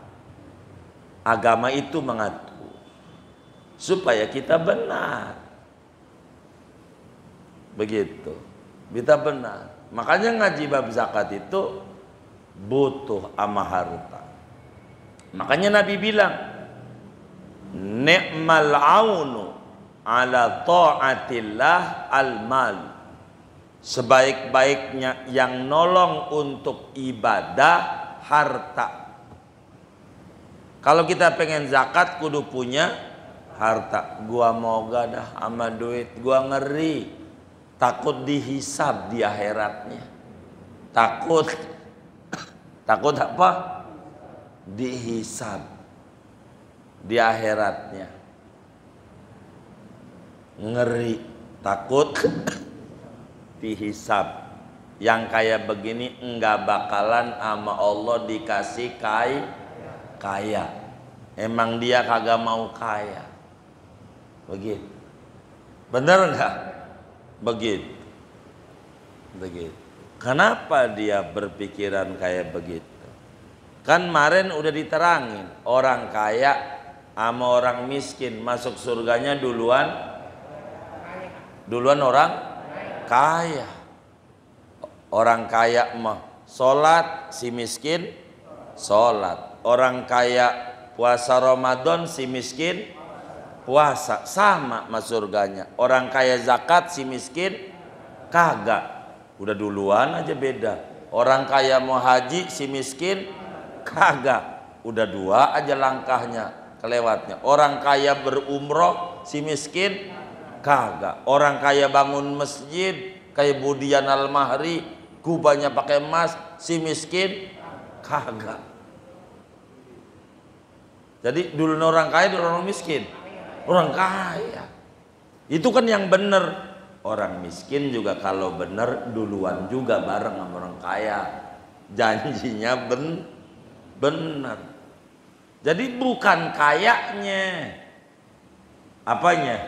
Agama itu mengatur supaya kita benar. Begitu. Kita benar. Makanya ngaji bab zakat itu butuh ama harta. Makanya Nabi bilang, "Ni'mal aunu ala ta'atillah al-mal." Sebaik-baiknya yang nolong untuk ibadah harta. Kalau kita pengen zakat kudu punya harta. Gua mau gak dah sama duit, gua ngeri. Takut dihisab di akhiratnya. Takut apa? Dihisab di akhiratnya. Ngeri, takut dihisab. Yang kayak begini enggak bakalan sama Allah dikasih kaya. Emang dia kagak mau kaya. Begitu. Bener enggak? Begitu. Kenapa dia berpikiran kayak begitu? Kan kemarin udah diterangin, orang kaya sama orang miskin masuk surganya duluan orang kaya. Orang kaya mah sholat, si miskin sholat. Orang kaya puasa Ramadan, si miskin puasa, sama masuk surganya. Orang kaya zakat, si miskin kagak. Udah duluan aja beda. Orang kaya mau haji, si miskin kagak. Udah dua aja langkahnya kelewatnya. Orang kaya berumroh, si miskin kagak. Orang kaya bangun masjid kayak Budian Al-Mahri, kubahnya pakai emas, si miskin kagak. Jadi dulu orang kaya, dulu orang miskin. Orang kaya itu kan yang bener. Orang miskin juga kalau bener duluan juga bareng sama orang kaya. Janjinya bener. Jadi bukan kayaknya, apanya?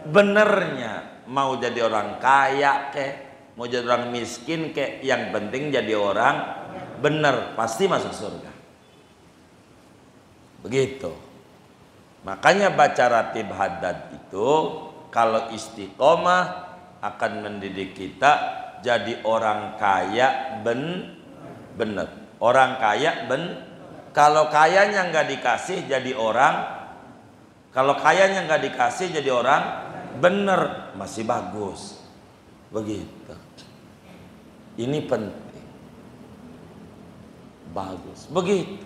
Benernya. Mau jadi orang kaya kek, mau jadi orang miskin kek, yang penting jadi orang bener, pasti masuk surga. Begitu. Makanya baca ratib haddad itu kalau istiqomah akan mendidik kita jadi orang kaya bener. Orang kaya kalau kayanya nggak dikasih jadi orang, kalau kayanya nggak dikasih jadi orang bener, masih bagus. Begitu. Ini penting. Bagus. Begitu.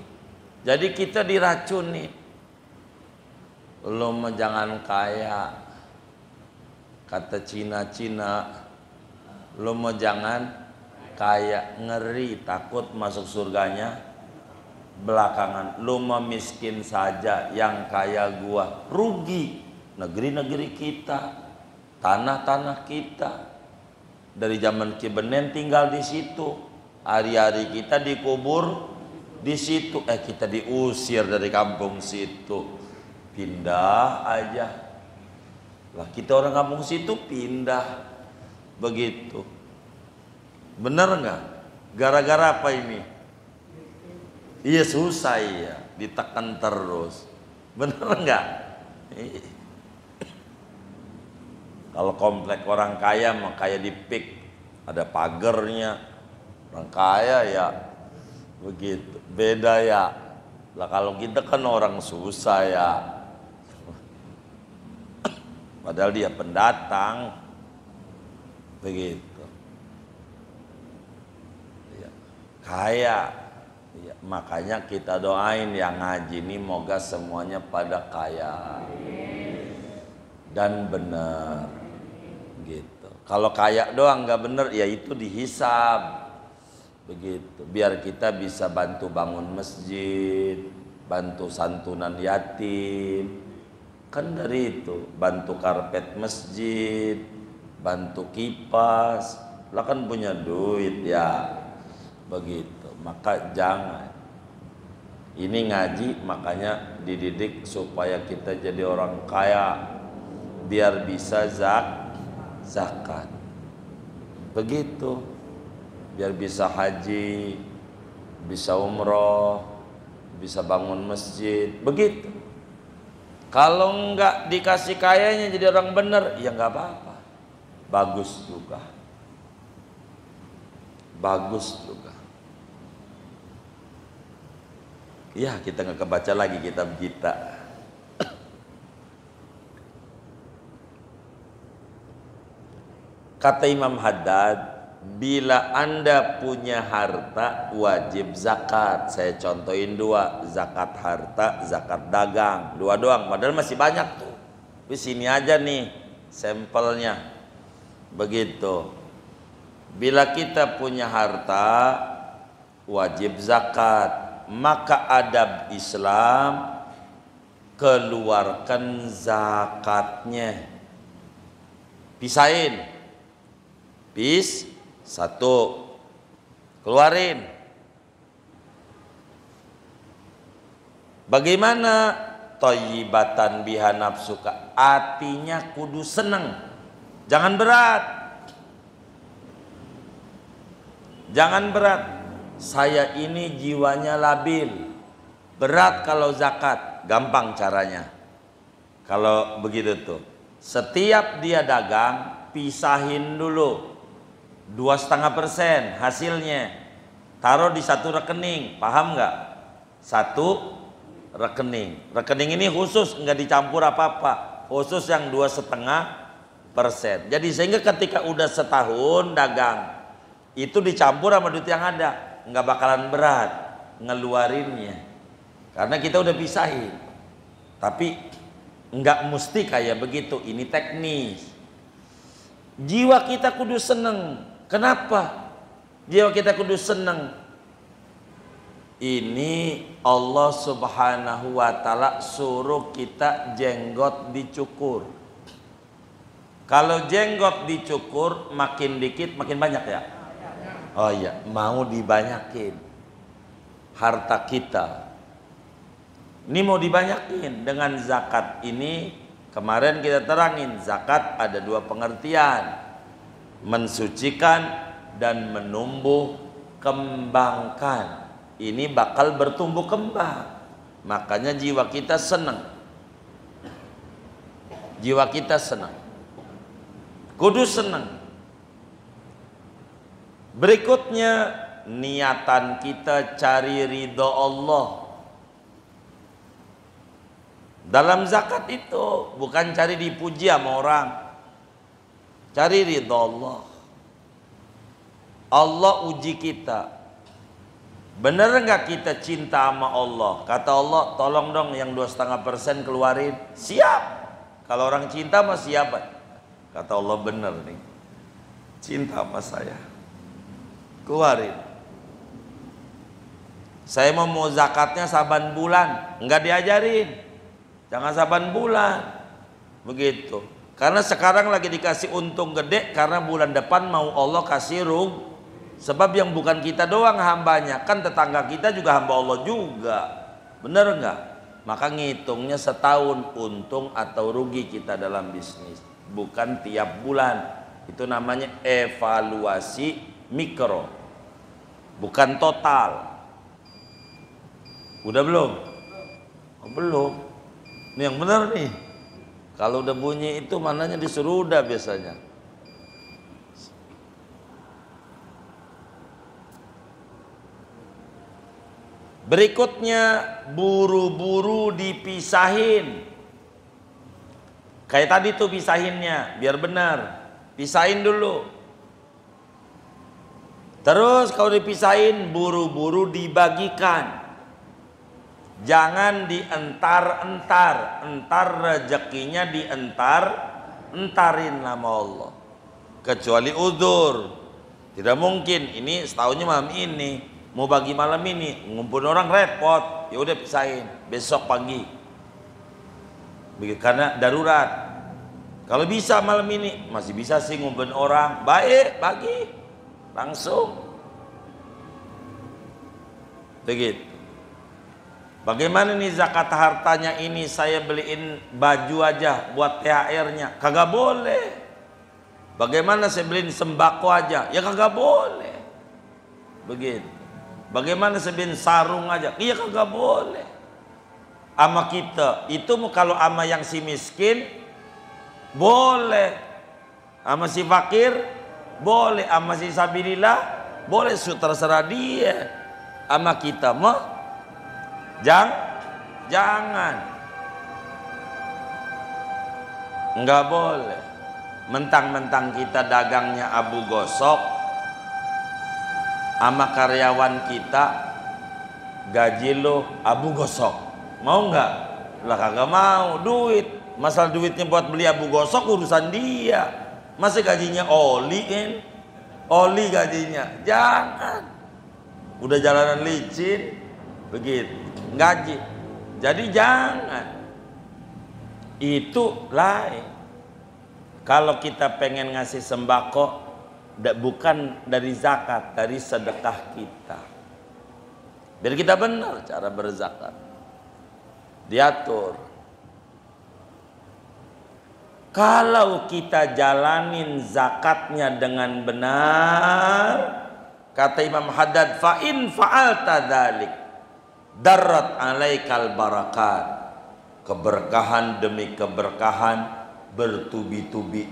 Jadi kita diracuni. Lo mah jangan kaya, kata Cina-Cina. Lo mah jangan kaya, ngeri, takut masuk surganya belakangan. Lo mah miskin saja, yang kaya gua. Rugi negeri-negeri kita, tanah-tanah kita. Dari zaman Kibenen tinggal di situ, hari-hari kita dikubur di situ. Kita diusir dari kampung situ. Pindah aja lah, kita orang kampung situ pindah. Begitu. Bener nggak? Gara-gara apa ini? Iya susah ya, ditekan terus. Bener nggak? Kalau komplek orang kaya mah kayak di PIK, ada pagernya. Orang kaya ya begitu. Beda ya. Lah kalau kita kan orang susah ya. Padahal dia pendatang. Begitu. Ya. Kaya. Ya. Makanya kita doain yang ngaji ini moga semuanya pada kaya dan benar. Gitu. Kalau kaya doang nggak benar, ya itu dihisab. Begitu. Biar kita bisa bantu bangun masjid, bantu santunan yatim. Kan dari itu, bantu karpet masjid, bantu kipas, lah kan punya duit ya. Begitu. Maka jangan. Ini ngaji makanya dididik supaya kita jadi orang kaya, biar bisa zakat. Begitu. Biar bisa haji, bisa umroh, bisa bangun masjid. Begitu. Kalau enggak dikasih kayanya jadi orang bener, ya enggak apa-apa. Bagus juga. Bagus juga. Ya, kita nggak kebaca lagi kitab kita. Kata Imam Haddad, bila Anda punya harta wajib zakat. Saya contohin dua, zakat harta, zakat dagang. Dua doang, padahal masih banyak tuh. Di sini aja nih sampelnya. Begitu. Bila kita punya harta wajib zakat, maka adab Islam keluarkan zakatnya. Pisahin. Satu, keluarin. Bagaimana? Thayyibatan biha nafsuka, hatinya kudu seneng, jangan berat. Jangan berat. saya ini jiwanya labil, berat kalau zakat. Gampang caranya. Kalau begitu tuh, setiap dia dagang, pisahin dulu 2,5% hasilnya, taruh di satu rekening. Paham nggak? Satu rekening. Rekening ini khusus, nggak dicampur apa-apa, khusus yang 2,5%. Jadi sehingga ketika udah setahun dagang, itu dicampur sama duit yang ada, nggak bakalan berat ngeluarinnya, karena kita udah pisahin. Tapi nggak mesti kayak begitu, ini teknis. Jiwa kita kudu seneng. Kenapa jiwa kita kudu seneng? Ini Allah Subhanahu wa ta'ala suruh kita jenggot dicukur. Kalau jenggot dicukur makin dikit makin banyak ya? Oh iya, mau dibanyakin harta kita. Ini mau dibanyakin dengan zakat ini. Kemarin kita terangin, zakat ada dua pengertian, mensucikan dan menumbuh kembangkan. Ini bakal bertumbuh kembang, makanya jiwa kita senang. Jiwa kita senang, kudu senang. Berikutnya, niatan kita cari ridho Allah. Dalam zakat itu bukan cari dipuji sama orang, cari ridho Allah. Allah uji kita, bener nggak kita cinta sama Allah? Kata Allah, tolong dong yang 2,5% keluarin. Siap. Kalau orang cinta mah siapa? Kata Allah, bener nih, cinta sama saya, keluarin. Saya mau zakatnya saban bulan, nggak diajarin. Jangan saban bulan, begitu. Karena sekarang lagi dikasih untung gede, karena bulan depan mau Allah kasih rugi. Sebab yang bukan kita doang hambanya, kan tetangga kita juga hamba Allah juga, bener nggak? Maka ngitungnya setahun untung atau rugi kita dalam bisnis, bukan tiap bulan. Itu namanya evaluasi mikro, bukan total. Udah belum? Oh, belum. Ini yang benar nih. Kalau udah bunyi itu mananya disuruh udah biasanya. Berikutnya, buru-buru dipisahin. Kayak tadi tuh pisahinnya, biar benar. Pisahin dulu. Terus kalau dipisahin, buru-buru dibagikan. Jangan dientar-entar, entar rezekinya entarin nama Allah. Kecuali udzur. Tidak mungkin ini setahunnya malam ini, mau bagi malam ini, ngumpulin orang repot. Ya udah pisahin, besok pagi. Begitu, karena darurat. Kalau bisa malam ini, masih bisa sih ngumpulin orang, baik bagi langsung. Begitu. Bagaimana nih zakat hartanya ini saya beliin baju aja buat THR-nya? Kagak boleh. Bagaimana saya beliin sembako aja? Ya kagak boleh. Begitu. Bagaimana saya beliin sarung aja? Iya kagak boleh. Ama kita itu kalau ama yang si miskin boleh, ama si fakir boleh, ama si sabilillah boleh, terserah dia. Ama kita mah jangan, nggak boleh. Mentang-mentang kita dagangnya Abu Gosok, sama karyawan kita gaji lo Abu Gosok, mau nggak? Lah kagak mau, duit. Masalah duitnya buat beli Abu Gosok urusan dia. Masa gajinya oli kan? Oli gajinya, jangan. Udah jalanan licin, begitu. Gaji, jadi jangan. Itu lain. Kalau kita pengen ngasih sembako, bukan dari zakat, dari sedekah kita. Biar kita benar cara berzakat, diatur. Kalau kita jalanin zakatnya dengan benar, Kata Imam Haddad, fa in fa'alta dzalik darrat 'alaikal barakat. Keberkahan demi keberkahan bertubi-tubi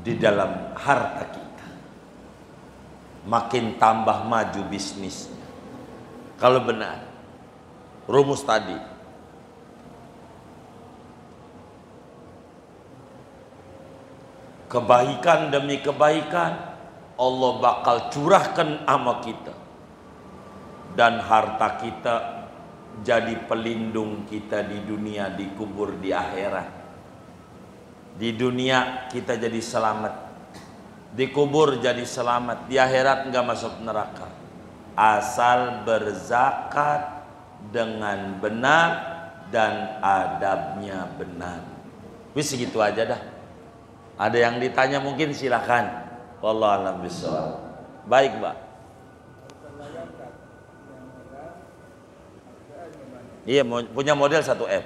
di dalam harta kita. Makin tambah maju bisnis. Kalau benar rumus tadi, kebaikan demi kebaikan Allah bakal curahkan ama kita, dan harta kita jadi pelindung kita di dunia, dikubur di akhirat. Di dunia kita jadi selamat, dikubur jadi selamat, di akhirat enggak masuk neraka. Asal berzakat dengan benar dan adabnya benar. Wis segitu aja dah. Ada yang ditanya mungkin silakan. Wallahu a'lam bishawab. Baik, Mbak. Iya, punya model 1F.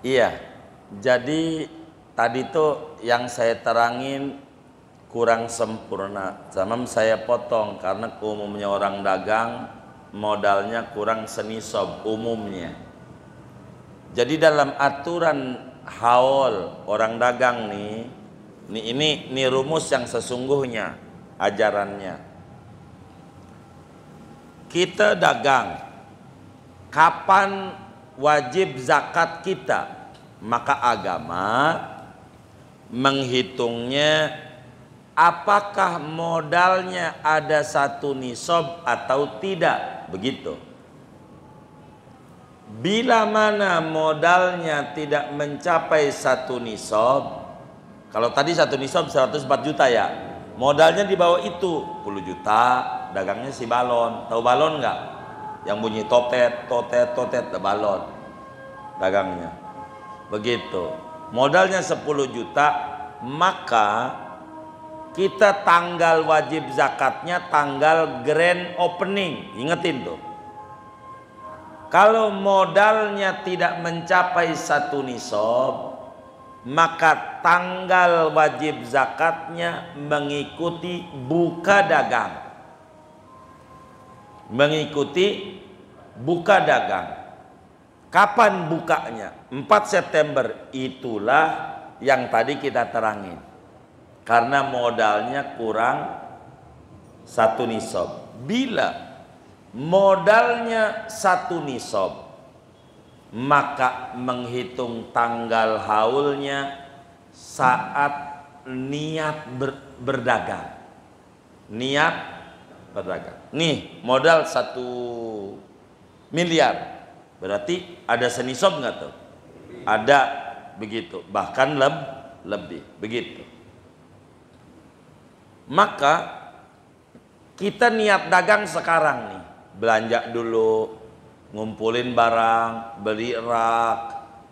Iya, jadi tadi tuh yang saya terangin kurang sempurna. Zaman saya potong karena umumnya orang dagang modalnya kurang senisob umumnya. Jadi dalam aturan haul orang dagang nih, ini rumus yang sesungguhnya ajarannya. Kita dagang, kapan wajib zakat kita? Maka agama menghitungnya apakah modalnya ada 1 nisab atau tidak, begitu. Bila mana modalnya tidak mencapai 1 nisab, kalau tadi 1 nisab 104 juta ya, modalnya di bawah itu 10 juta, dagangnya si balon. Tahu balon nggak? Yang bunyi totet, balon dagangnya. Begitu. Modalnya 10 juta, maka kita tanggal wajib zakatnya tanggal grand opening. Ingetin tuh. Kalau modalnya tidak mencapai 1 nisab, maka tanggal wajib zakatnya mengikuti buka dagang. Mengikuti buka dagang. Kapan bukanya? 4 September. Itulah yang tadi kita terangin. Karena modalnya kurang 1 nisab. Bila modalnya 1 nisab, maka menghitung tanggal haulnya saat niat berdagang. Niat berdagang. Nih modal 1 miliar. Berarti ada senisab nggak tuh? Ada, begitu. Bahkan lebih, begitu. Maka kita niat dagang sekarang nih, belanja dulu, ngumpulin barang, beli rak,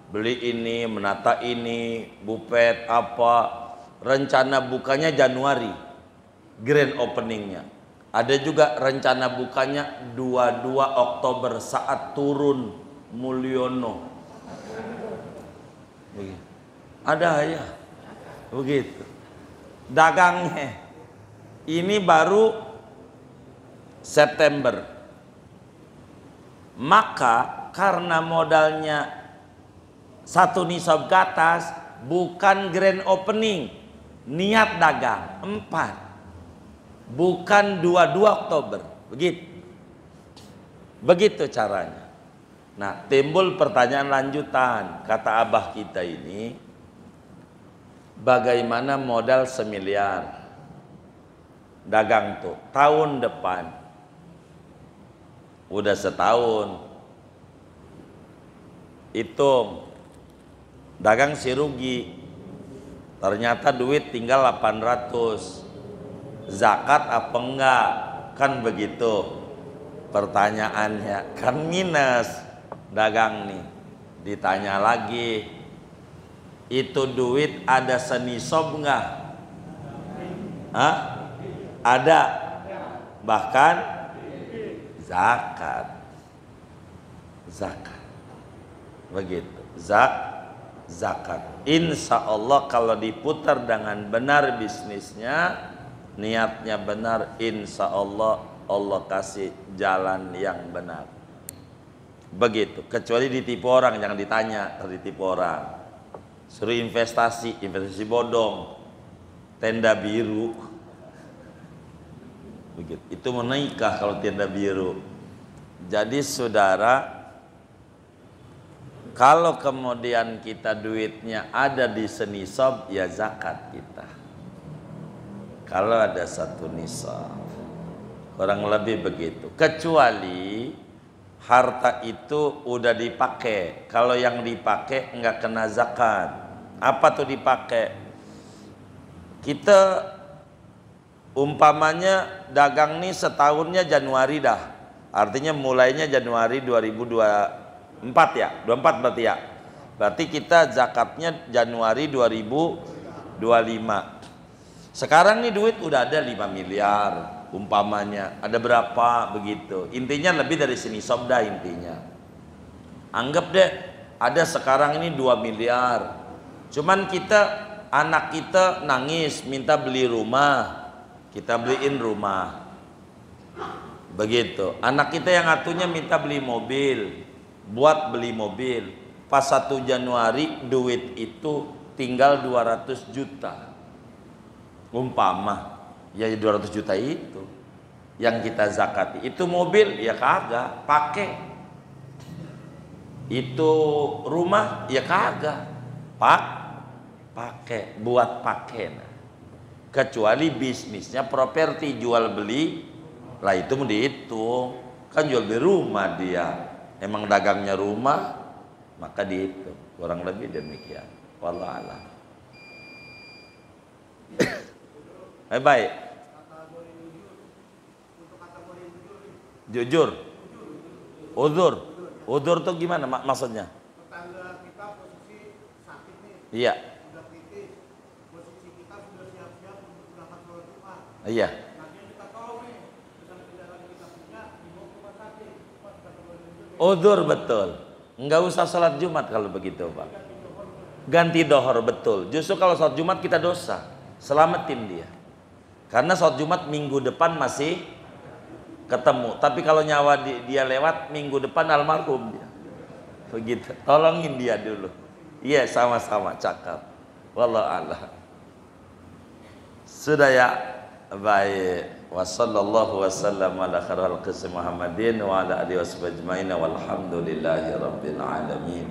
beli ini, menata ini, bupet apa. Rencana bukanya Januari, grand openingnya. Ada juga rencana bukanya 22 Oktober saat turun Mulyono. Begitu. Ada ya, begitu. Dagangnya ini baru September. Maka karena modalnya 1 nisab ke atas, bukan grand opening, niat dagang 4. Bukan 22 Oktober, begitu. Begitu caranya. Nah, timbul pertanyaan lanjutan. Kata abah kita ini, bagaimana modal 1 miliar dagang tuh tahun depan? Udah setahun. Hitung. Dagang si rugi. Ternyata duit tinggal 800. Zakat apa enggak? Kan begitu pertanyaannya. Kan minus dagang nih. Ditanya lagi, itu duit ada senisab enggak? Hah? Ada. bahkan zakat. Zakat. Begitu. Zakat. Insya Allah kalau diputar dengan benar bisnisnya, niatnya benar, insya Allah Allah kasih jalan yang benar. Begitu. Kecuali ditipu orang, jangan ditanya, ditipu orang. Suruh investasi bodong, tenda biru. Begitu. Itu menikah kalau tenda biru. Jadi saudara, kalau kemudian kita duitnya ada di senisab, ya zakat kita. Kalau ada satu nisab, kurang lebih begitu. Kecuali harta itu udah dipakai. Kalau yang dipakai enggak kena zakat. Apa tuh dipakai? Kita umpamanya dagang nih setahunnya Januari dah. Artinya mulainya Januari 2024 ya. 24 berarti ya. Berarti kita zakatnya Januari 2025. Sekarang nih duit udah ada 5 miliar. Umpamanya ada berapa begitu, intinya lebih dari sini sobda intinya. Anggap deh ada sekarang ini 2 miliar, cuman anak kita nangis minta beli rumah, kita beliin rumah. Begitu. Anak kita yang atunya minta beli mobil, buat beli mobil. Pas 1 Januari duit itu tinggal 200 juta umpama. Ya 200 juta itu yang kita zakati. Itu mobil ya kagak pakai. Itu rumah ya kagak pakai, buat pakai. Nah, kecuali bisnisnya properti jual beli, lah itu mau dihitung. Kan jual beli rumah dia, emang dagangnya rumah, maka dihitung. Kurang lebih demikian. Wallahu a'lam. Baik. Jujur. Udzur tuh gimana maksudnya? Tetangga kita posisi sakit nih. Iya. Sudah kritis. Posisi kita sudah siap-siap untuk berangkat sholat Jumat. Iya. Nah, kita tahu nih, misalnya kendaraan kita punya dibawa ke rumah sakit. Udzur betul. Enggak usah sholat Jumat kalau begitu, Pak. Ganti dohor betul. Justru kalau sholat Jumat kita dosa. Selamatin dia. Karena sholat Jumat minggu depan masih ketemu. Tapi kalau nyawa dia lewat, minggu depan almarhum dia. Begitu. Tolongin dia dulu. Iya, sama-sama cakap. Wallahu a'lam. Sudah ya. Baik. Wa sallallahu wasallam ala khairil qism Muhammadin wa ala alihi washabbihi ajmain walhamdulillahi rabbil alamin.